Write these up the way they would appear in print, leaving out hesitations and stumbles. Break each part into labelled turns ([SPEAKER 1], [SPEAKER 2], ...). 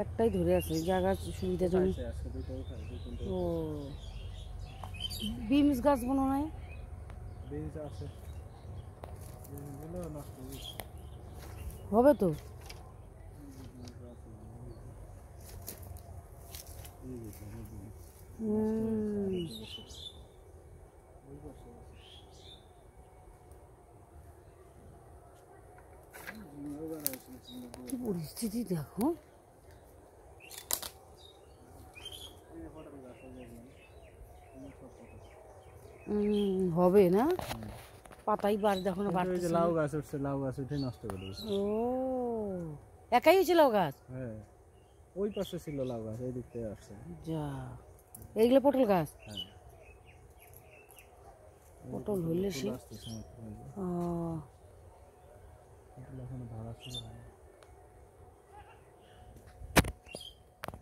[SPEAKER 1] একটাই ধরে আছে জায়গা সুবিধার জন্য। ও বিমস গাছ মনে হয় হবে তো। কি পরিস্থিতি দেখো। হবে না পাতাই বার দেখো না বাড়তেছে।
[SPEAKER 2] লাউ গাছ উঠছে, লাউ গাছ উঠে নষ্ট করে দিয়েছে।
[SPEAKER 1] ও একাই হয়েছে লাউ গাছ?
[SPEAKER 2] হ্যাঁ ওই পাশে ছিল লাউ গাছ, এই দিক থেকে আসছে।
[SPEAKER 1] যা এইগুলো পটল গাছ?
[SPEAKER 2] হ্যাঁ
[SPEAKER 1] পটল হইলে সে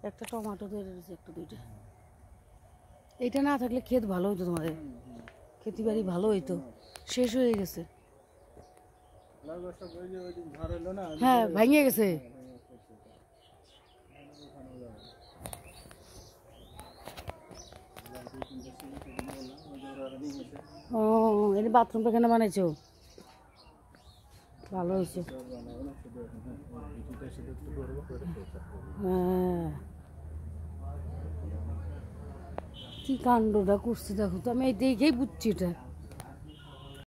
[SPEAKER 1] একটা টমেটো দিয়ে দিয়েছে, একটা দুইটা। এইটা না থাকলে ক্ষেত ভালো হইতো, তোমাদের খেতি বাড়ি ভালো হইতো, শেষ হয়ে গেছে। হ্যাঁ ভেঙে গেছে। ও এটা বাথরুম পায়খানা বানাইছো, ভালো হয়েছে। হ্যাঁ কি কাণ্ডটা করছি দেখো তো, আমি এই দেখেই বুঝছি এটা।